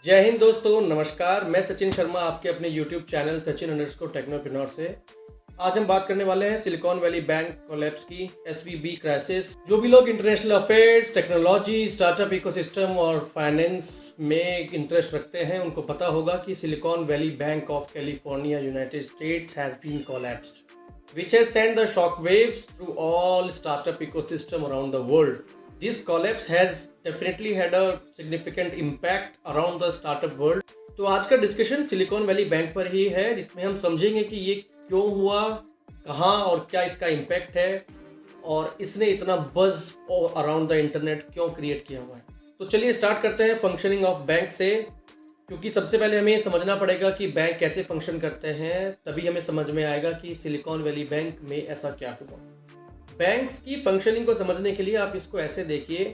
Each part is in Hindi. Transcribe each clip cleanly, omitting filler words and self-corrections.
जय हिंद दोस्तों, नमस्कार। मैं सचिन शर्मा आपके अपने YouTube चैनल सचिन_टेक्नोप्रेन्योर से। आज हम बात करने वाले हैं सिलिकॉन वैली बैंक कोलैप्स की, SVB क्राइसिस। जो भी लोग international affairs, technology, startup ecosystem और फाइनेंस में इंटरेस्ट रखते हैं उनको पता होगा कि Silicon Valley bank of California, United States has been collapsed, which has sent the shockwaves through all startup ecosystem around the world. This collapse has definitely had a significant impact around the startup world. तो आज का डिस्कशन सिलिकॉन वैली बैंक पर ही है, जिसमें हम समझेंगे कि ये क्यों हुआ, कहाँ और क्या इसका इम्पैक्ट है और इसने इतना बज़ अराउंड द इंटरनेट क्यों क्रिएट किया हुआ है। तो चलिए स्टार्ट करते हैं फंक्शनिंग ऑफ बैंक से, क्योंकि सबसे पहले हमें समझना पड़ेगा कि बैंक कैसे फंक्शन करते हैं, तभी हमें समझ में आएगा कि सिलिकॉन वैली बैंक में ऐसा क्या हुआ। बैंक्स की फंक्शनिंग को समझने के लिए आप इसको ऐसे देखिए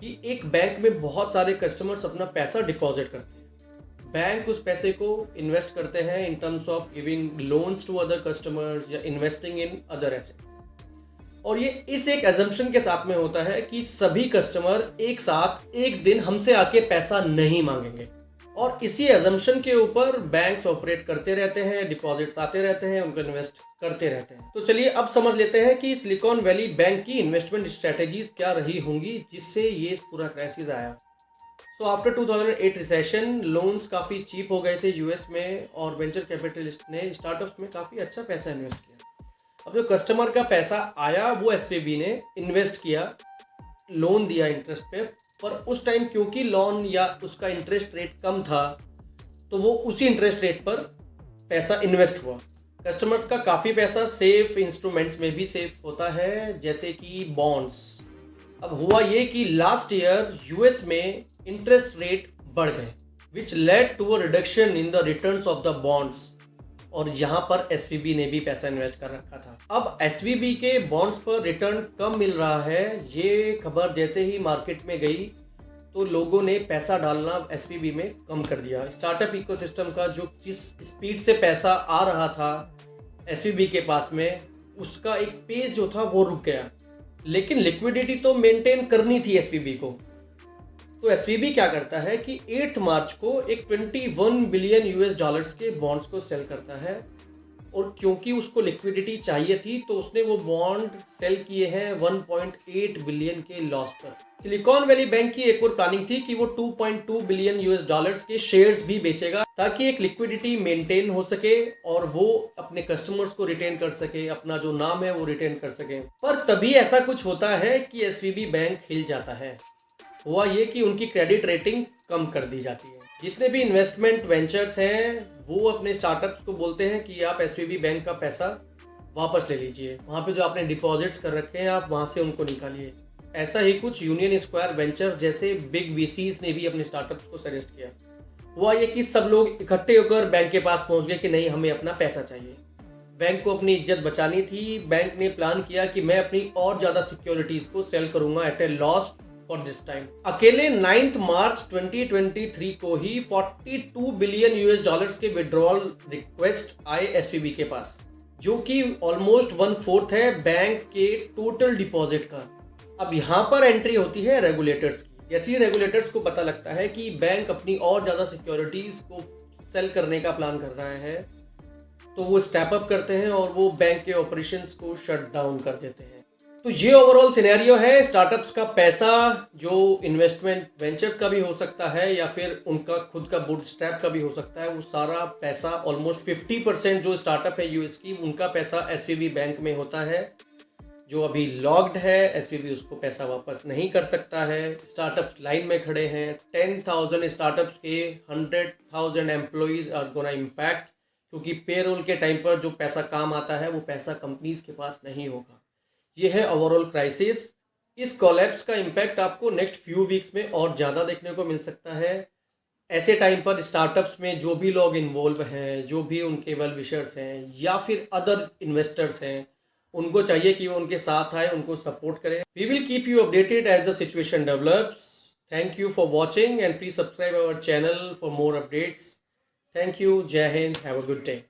कि एक बैंक में बहुत सारे कस्टमर्स अपना पैसा डिपॉजिट करते हैं। बैंक उस पैसे को इन्वेस्ट करते हैं in terms of giving loans to other customers या इन्वेस्टिंग इन अदर एसेट्स। और ये इस एक अजम्पशन के साथ में होता है कि सभी कस्टमर एक साथ एक दिन हमसे आके पैसा नहीं मांगेंगे, और इसी अजम्पशन के ऊपर बैंक्स ऑपरेट करते रहते हैं, डिपॉजिट्स आते रहते हैं, उनको इन्वेस्ट करते रहते हैं। तो चलिए अब समझ लेते हैं कि सिलिकॉन वैली बैंक की इन्वेस्टमेंट स्ट्रेटेजीज क्या रही होंगी जिससे ये पूरा क्राइसिस आया। तो आफ्टर 2008 रिसेशन लोन्स काफ़ी चीप हो गए थे यूएस में, और वेंचर कैपिटलिस्ट ने स्टार्टअप्स में काफ़ी अच्छा पैसा इन्वेस्ट किया। अब जो कस्टमर का पैसा आया वो एसवीबी ने इन्वेस्ट किया, लोन दिया इंटरेस्ट पे, पर उस टाइम क्योंकि लोन या उसका इंटरेस्ट रेट कम था तो वो उसी इंटरेस्ट रेट पर पैसा इन्वेस्ट हुआ। कस्टमर्स का काफ़ी पैसा सेफ इंस्ट्रूमेंट्स में भी सेफ होता है, जैसे कि बॉन्ड्स। अब हुआ ये कि लास्ट ईयर यूएस में इंटरेस्ट रेट बढ़ गए, which led to a reduction in the returns of the bonds, और यहाँ पर एसवीबी ने भी पैसा इन्वेस्ट कर रखा था। अब एसवीबी के बॉन्ड्स पर रिटर्न कम मिल रहा है, ये खबर जैसे ही मार्केट में गई तो लोगों ने पैसा डालना एसवीबी में कम कर दिया। स्टार्टअप इकोसिस्टम का जो जिस स्पीड से पैसा आ रहा था एसवीबी के पास में, उसका एक पेज जो था वो रुक गया, लेकिन लिक्विडिटी तो मेंटेन करनी थी एसवीबी को। तो एसवीबी क्या करता है कि 8 मार्च को एक 21 बिलियन यूएस डॉलर्स के बॉन्ड्स को सेल करता है, और क्योंकि उसको लिक्विडिटी चाहिए थी तो उसने वो बॉन्ड सेल किए हैं 1.8 बिलियन के लॉस पर। सिलिकॉन वैली बैंक की एक और प्लानिंग थी कि वो 2.2 बिलियन यूएस डॉलर्स के शेयर्स भी बेचेगा, ताकि एक लिक्विडिटी मेंटेन हो सके और वो अपने कस्टमर्स को रिटेन कर सके, अपना जो नाम है वो रिटेन कर सके। पर तभी ऐसा कुछ होता है कि एसवीबी बैंक हिल जाता है। हुआ ये कि उनकी क्रेडिट रेटिंग कम कर दी जाती है। जितने भी इन्वेस्टमेंट वेंचर्स हैं वो अपने स्टार्टअप्स को बोलते हैं कि आप एसवीबी बैंक का पैसा वापस ले लीजिए, वहाँ पे जो आपने डिपॉजिट्स कर रखे हैं आप वहाँ से उनको निकालिए। ऐसा ही कुछ यूनियन स्क्वायर वेंचर जैसे बिग वीसीज ने भी अपने स्टार्टअप्स को सजेस्ट किया। हुआ ये कि सब लोग इकट्ठे होकर बैंक के पास पहुँच गए कि नहीं, हमें अपना पैसा चाहिए। बैंक को अपनी इज्जत बचानी थी। बैंक ने प्लान किया कि मैं अपनी और ज़्यादा सिक्योरिटीज़ को सेल करूँगा at a loss for this time. अकेले 9 मार्च 2023 को ही 42 बिलियन यूएस डॉलर्स के विड्रॉल रिक्वेस्ट आए एसवीबी के पास, जो कि ऑलमोस्ट 1/4 है बैंक के टोटल डिपॉजिट का। अब यहाँ पर एंट्री होती है रेगुलेटर्स की। जैसे ही रेगुलेटर्स को पता लगता है कि बैंक अपनी और ज़्यादा सिक्योरिटीज़ को सेल करने का प्लान कर रहा है, तो वो स्टेप अप करते हैं और वो बैंक के ऑपरेशंस को शट डाउन कर देते हैं। तो ये ओवरऑल सिनेरियो है। स्टार्टअप्स का पैसा, जो इन्वेस्टमेंट वेंचर्स का भी हो सकता है या फिर उनका खुद का बूटस्ट्रैप का भी हो सकता है, वो सारा पैसा ऑलमोस्ट 50% जो स्टार्टअप है यूएस की, उनका पैसा एसवीबी बैंक में होता है, जो अभी लॉक्ड है। एसवीबी उसको पैसा वापस नहीं कर सकता है। स्टार्टअप्स लाइन में खड़े हैं। 10,000 स्टार्टअप्स के 100,000 एम्प्लॉइज आर गोना इम्पैक्ट, क्योंकि पेरोल के टाइम पर जो पैसा काम आता है वो पैसा कंपनीज के पास नहीं होगा। ये है ओवरऑल क्राइसिस। इस कोलैप्स का इम्पैक्ट आपको नेक्स्ट फ्यू वीक्स में और ज़्यादा देखने को मिल सकता है। ऐसे टाइम पर स्टार्टअप्स में जो भी लोग इन्वॉल्व हैं, जो भी उनके वेल विशर्स हैं या फिर अदर इन्वेस्टर्स हैं, उनको चाहिए कि वो उनके साथ आए, उनको सपोर्ट करें। We will keep you updated as the situation develops. Thank you for watching and please subscribe our channel for more updates. Thank you. जय Hind. Have a good day.